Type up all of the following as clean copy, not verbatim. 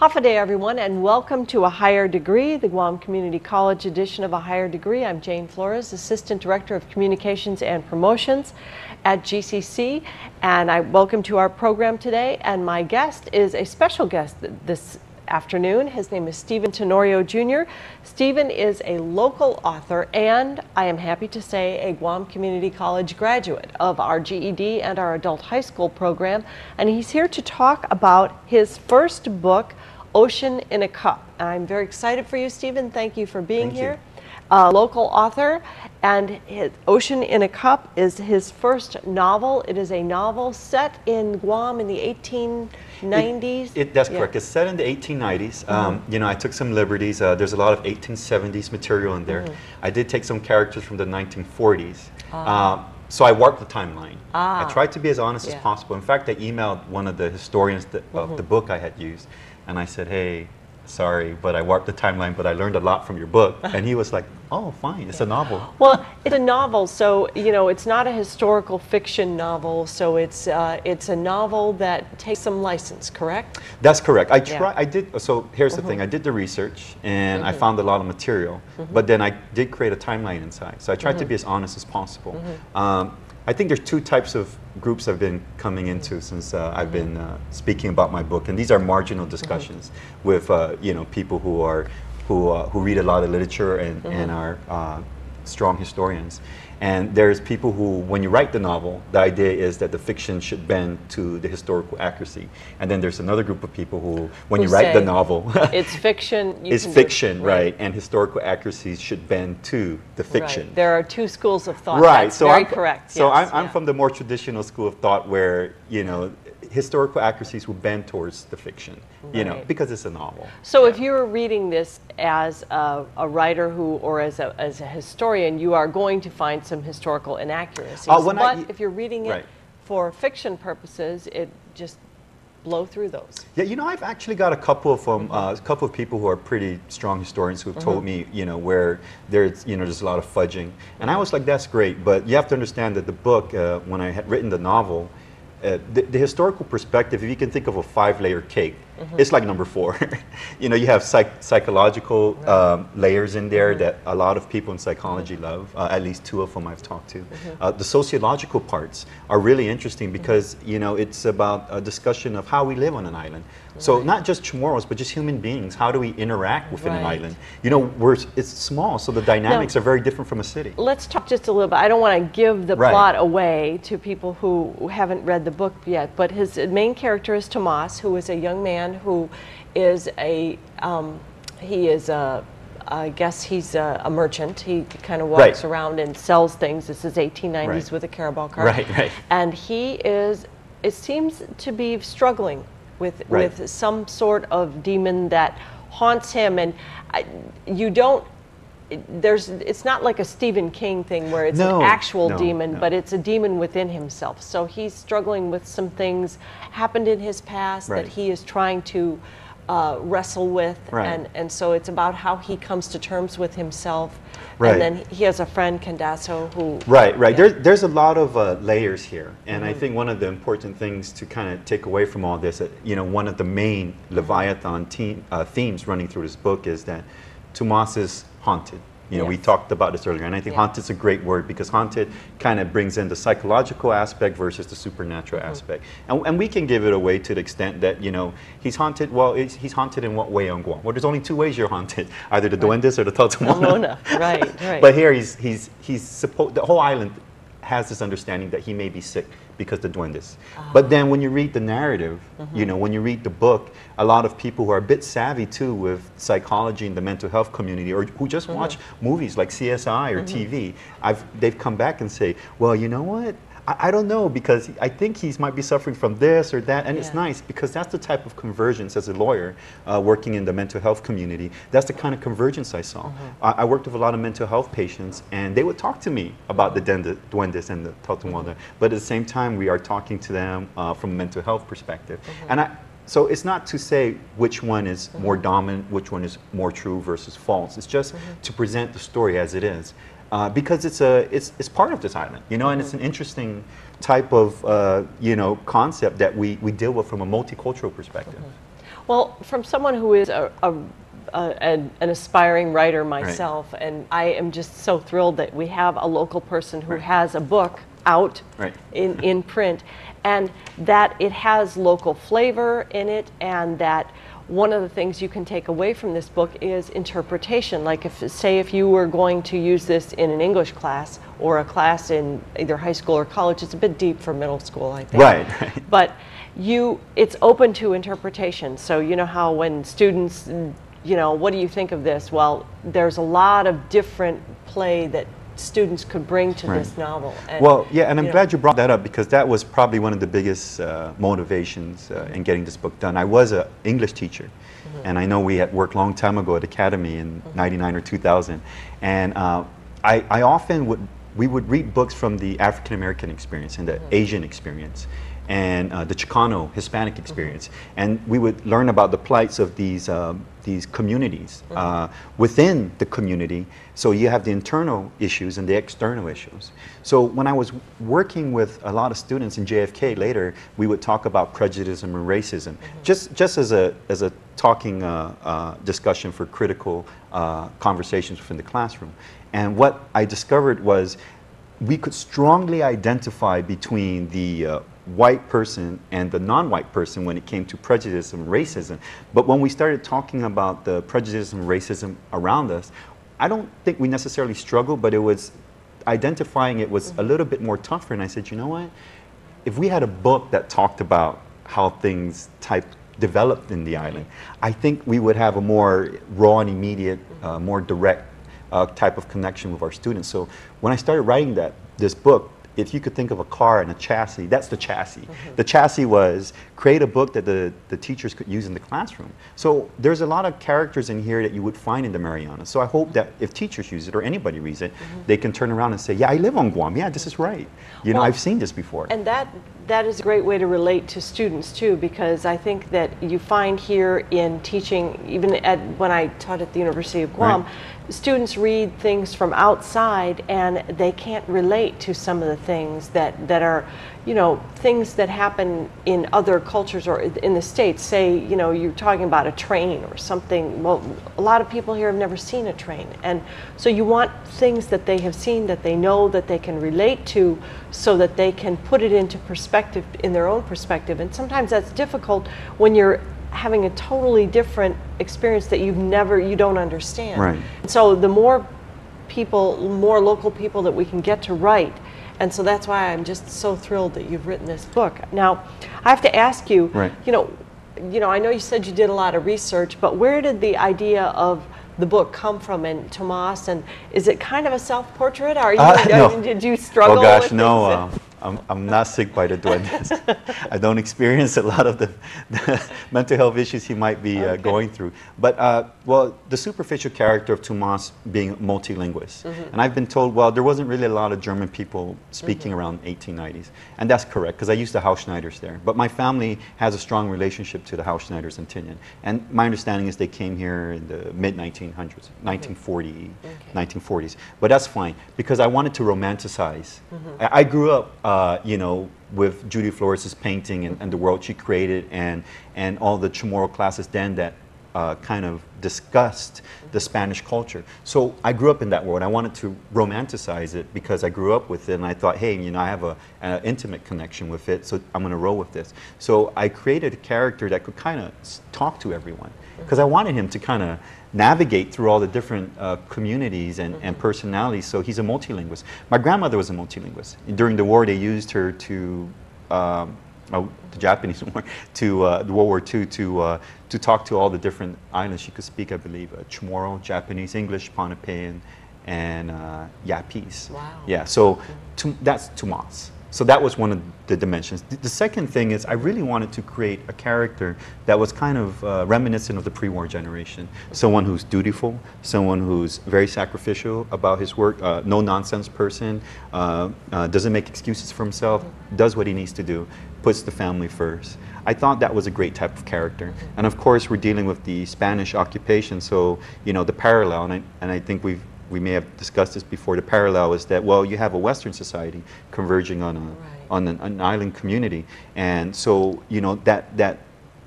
Hafa-day, everyone, and welcome to A Higher Degree, the Guam Community College edition of A Higher Degree. I'm Jayne Flores, Assistant Director of Communications and Promotions at GCC, and I welcome to our program today. And my guest is a special guest this afternoon. His name is Tenorio Jr. Stephen is a local author, and I am happy to say a Guam Community College graduate of our GED and our adult high school program, and he's here to talk about his first book, Ocean in a Cup. I'm very excited for you, Stephen. Thank you for being here. Local author, and his Ocean in a Cup is his first novel. It is a novel set in Guam in the 1890s. That's correct. It's set in the 1890s. You know, I took some liberties. There's a lot of 1870s material in there. I did take some characters from the 1940s. So I warped the timeline. I tried to be as honest as possible. In fact, I emailed one of the historians of the book I had used, and I said, hey, sorry, but I warped the timeline, but I learned a lot from your book. And he was like, oh, fine, it's a novel. Well, it's a novel, so, you know, it's not a historical fiction novel, so it's a novel that takes some license, correct? That's correct. So here's the thing, I did the research, and I found a lot of material, but then I did create a timeline inside. So I tried to be as honest as possible. I think there's two types of groups I've been coming into since I've been speaking about my book, and these are marginal discussions with you know, people who read a lot of literature and are strong historians. And there's people who, when you write the novel, the idea is that the fiction should bend to the historical accuracy. And then there's another group of people who, when you write the novel, it's fiction. It's fiction, right? And historical accuracies should bend to the fiction. Right. There are two schools of thought. Right. That's very correct. So I'm from the more traditional school of thought where, you know, historical accuracies will bend towards the fiction, you know, because it's a novel. So if you were reading this as a writer or as a historian, you are going to find some historical inaccuracies. But if you're reading it for fiction purposes, it just blow through those. Yeah, you know, I've actually got a couple of people who are pretty strong historians who have told me, you know, where there's a lot of fudging, and I was like, that's great, but you have to understand that the book, when I had written the novel, the historical perspective, if you can think of a 5-layer cake, it's like number 4. You know, you have psychological layers in there that a lot of people in psychology love, at least 2 of them I've talked to. The sociological parts are really interesting because, you know, it's about a discussion of how we live on an island. So not just Chamorros, but just human beings. How do we interact within an island? You know, it's small, so the dynamics are very different from a city. Let's talk just a little bit. I don't want to give the plot away to people who haven't read the book yet, but his main character is Tomas, who is a young man who is I guess he's a merchant. He kind of walks around and sells things. This is 1890s with a Carabao cart. And he is, it seems to be struggling with some sort of demon that haunts him, and it's not like a Stephen King thing where it's an actual demon, but it's a demon within himself. So he's struggling with some things happened in his past that he is trying to wrestle with, and so it's about how he comes to terms with himself. And then he has a friend, Candasso, who... There's a lot of layers here, and I think one of the important things to kind of take away from all this, you know, one of the main Leviathan themes running through this book is that Tomas is haunted. You know, we talked about this earlier, and I think haunted is a great word because haunted kind of brings in the psychological aspect versus the supernatural aspect. And we can give it away to the extent that, you know, he's haunted. Well, he's haunted in what way on Guam? Well, there's only 2 ways you're haunted, either the duendes or the Tatamona. But here he's supposed, the whole island has this understanding that he may be sick because the duendes. But then when you read the narrative, you know, when you read the book, a lot of people who are a bit savvy too with psychology and the mental health community, or who just watch movies like CSI or TV, they've come back and say, well, you know what? I don't know, because I think he might be suffering from this or that, and it's nice because that's the type of convergence as a lawyer working in the mental health community. That's the kind of convergence I saw. I worked with a lot of mental health patients, and they would talk to me about the duendes and the Tatamona, but at the same time we are talking to them from a mental health perspective. And so it's not to say which one is more dominant, which one is more true versus false. It's just to present the story as it is. Because it's part of this island, you know, and it's an interesting type of you know, concept that we deal with from a multicultural perspective. Well, from someone who is an aspiring writer myself, Right. and I am just so thrilled that we have a local person who Right. has a book out Right. in print, and that it has local flavor in it, and that one of the things you can take away from this book is interpretation. Like if you were going to use this in an English class or a class in either high school or college, it's a bit deep for middle school, I think. Right. Right. But it's open to interpretation. So you know how when students, what do you think of this? Well, there's a lot of different play that students could bring to Right. this novel. And, Well, yeah, and I'm glad you brought that up, because that was probably one of the biggest motivations in getting this book done. I was an English teacher, and I know we had worked a long time ago at Academy in '99 or 2000, and I often we would read books from the African American experience and the Asian experience, and the Chicano Hispanic experience, and we would learn about the plights of these communities within the community. So you have the internal issues and the external issues. So when I was working with a lot of students in JFK later, we would talk about prejudice and racism, just as a talking discussion for critical conversations within the classroom. And what I discovered was we could strongly identify between the white person and the non-white person when it came to prejudice and racism. But when we started talking about the prejudice and racism around us, I don't think we necessarily struggled, but it was identifying it was a little bit more tougher. And I said, you know what? If we had a book that talked about how things developed in the island, I think we would have a more raw and immediate, more direct type of connection with our students. So when I started writing this book, if you could think of a car and a chassis, that's the chassis. The chassis was create a book that the teachers could use in the classroom. So there's a lot of characters in here that you would find in the Marianas. So I hope that if teachers use it or anybody reads it, they can turn around and say, yeah, I live on Guam. Yeah, this is right. Well, I've seen this before. And that is a great way to relate to students too, because I think that you find here in teaching, even when I taught at the University of Guam, Right. students read things from outside and they can't relate to some of the things that are, things that happen in other cultures or in the States. Say, you're talking about a train or something. Well, a lot of people here have never seen a train. And so you want things that they have seen, that they know, that they can relate to, so that they can put it into perspective, in their own perspective. And sometimes that's difficult when you're having a totally different experience that you don't understand. Right. So the more local people that we can get to write, and so that's why I'm just so thrilled that you've written this book. Now, I have to ask you, Right. I know you said you did a lot of research, but where did the idea of the book come from, and Tomas, and is it kind of a self-portrait? No. Did you struggle Oh gosh, with no. things? I'm not sick by the doing this. I don't experience a lot of the mental health issues he might be going through. But, well, the superficial character of Tomas being multilinguist. And I've been told, well, there wasn't really a lot of German people speaking around 1890s. And that's correct, because I used the Hausschneiders there. But my family has a strong relationship to the Hausschneiders in Tinian. And my understanding is they came here in the mid-1900s, 1940s. But that's fine, because I wanted to romanticize. I grew up with Jayne Flores' painting and the world she created, and all the Chamorro classes then that kind of discussed the Spanish culture. So I grew up in that world. I wanted to romanticize it because I grew up with it, and I thought, hey, I have an intimate connection with it, so I'm going to roll with this. So I created a character that could kind of talk to everyone, because I wanted him to kind of navigate through all the different communities and personalities. So he's a multilinguist. My grandmother was a multilinguist. During the war, they used her to, the Japanese war, to the World War II, to talk to all the different islands. She could speak, I believe, Chamorro, Japanese, English, Pohnpeian, and Yapese. Wow. Yeah, so that's Tomas. So that was one of the dimensions. The second thing is I really wanted to create a character that was kind of reminiscent of the pre-war generation. Someone who's dutiful, someone who's very sacrificial about his work, no-nonsense person, doesn't make excuses for himself, does what he needs to do, puts the family first. I thought that was a great type of character. And of course, we're dealing with the Spanish occupation, so the parallel, and I think we may have discussed this before, the parallel is that, well, you have a Western society converging on an island community. And so, that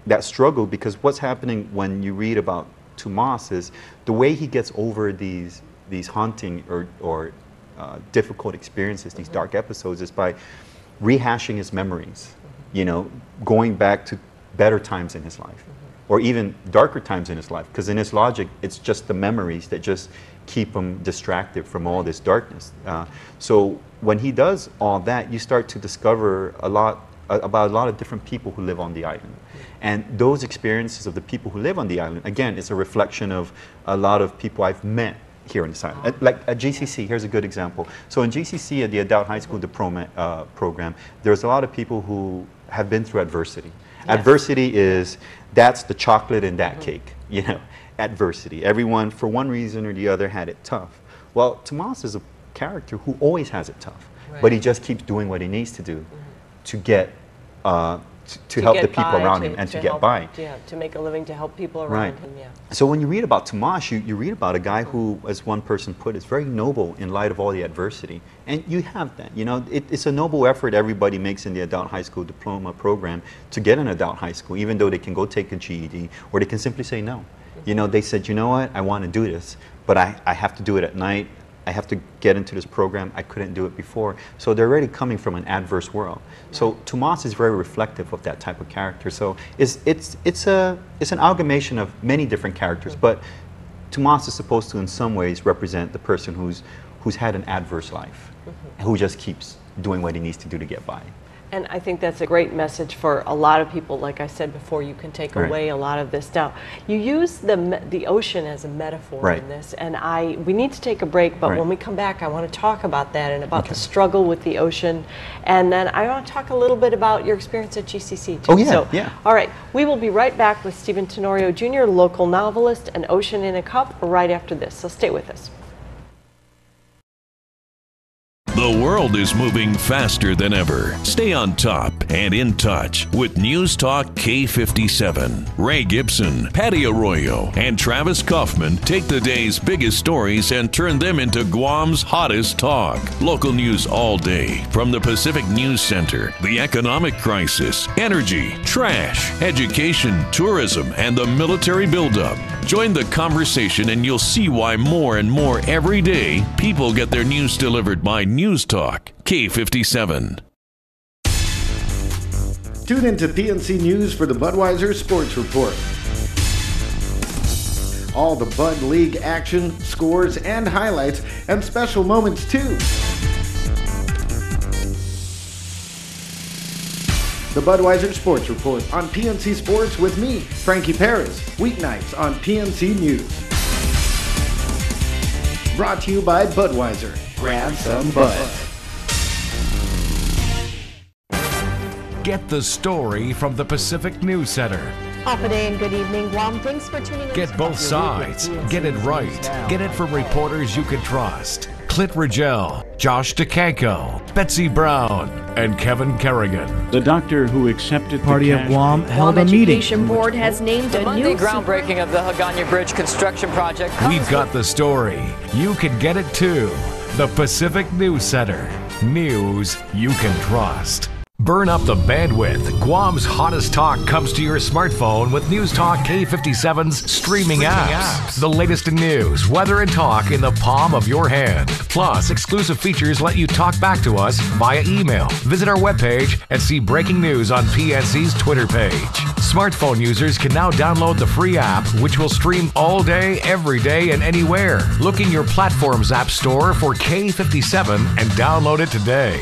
that struggle, because what's happening when you read about Tomas is the way he gets over these haunting or difficult experiences, these dark episodes, is by rehashing his memories, you know, going back to better times in his life, or even darker times in his life, because in his logic, it's just the memories that just keep him distracted from all this darkness. So when he does all that, you start to discover about a lot of different people who live on the island. And those experiences of the people who live on the island, again, it's a reflection of a lot of people I've met here in this island. Like at GCC, here's a good example. So in GCC, at the Adult High School Diploma program, there's a lot of people who have been through adversity. Yes. Adversity that's the chocolate in that cake, you know, adversity. Everyone, for one reason or the other, had it tough. Well, Tomas is a character who always has it tough, but he just keeps doing what he needs to do to get to help the people around him and to get by. Yeah, to make a living, to help people around him, yeah. So when you read about Tomas, you read about a guy who, as one person put, is very noble in light of all the adversity. And you have that, you know, it's a noble effort everybody makes in the Adult High School Diploma program to get an adult high school, even though they can go take a GED, or they can simply say no. You know, they said, you know what, I want to do this, but I have to do it at night. I have to get into this program. I couldn't do it before. So they're already coming from an adverse world. So Tomas is very reflective of that type of character. So it's an amalgamation of many different characters, but Tomas is supposed to in some ways represent the person who's had an adverse life, who just keeps doing what he needs to do to get by. And I think that's a great message for a lot of people. Like I said before, you can take away a lot of this. Now, you use the ocean as a metaphor in this, and we need to take a break, but when we come back, I want to talk about that and about the struggle with the ocean. And then I want to talk a little bit about your experience at GCC, too. Oh, yeah, All right, we will be right back with Stephen Tenorio Jr., local novelist, An Ocean in a Cup, right after this. So stay with us. The world is moving faster than ever. Stay on top and in touch with News Talk K57. Ray Gibson, Patty Arroyo, and Travis Kaufman take the day's biggest stories and turn them into Guam's hottest talk. Local news all day from the Pacific News Center, the economic crisis, energy, trash, education, tourism, and the military buildup. Join the conversation and you'll see why more and more every day people get their news delivered by News Talk K57. Tune into PNC News for the Budweiser Sports Report. All the Bud League action, scores, and highlights, and special moments too. The Budweiser Sports Report on PNC Sports with me, Frankie Perez, weeknights on PNC News. Brought to you by Budweiser. Grab some Bud. Get the story from the Pacific News Center. Off a day and good evening, Guam. Thanks for tuning in. Get both sides. Get it right. Get it from reporters you can trust. Clint Rigel, Josh DeCanco, Betsy Brown, and Kevin Kerrigan. The doctor who accepted Party the of Guam held a meeting. Education Board has named a Monday new groundbreaking of the Hagana Bridge construction project. We've got the story. You can get it too. The Pacific News Center. News you can trust. Burn up the bandwidth. Guam's hottest talk comes to your smartphone with News Talk K57's streaming apps. The latest in news, weather, and talk in the palm of your hand. Plus, exclusive features let you talk back to us via email. Visit our webpage and see breaking news on PNC's Twitter page. Smartphone users can now download the free app, which will stream all day, every day, and anywhere. Look in your platform's app store for K57 and download it today.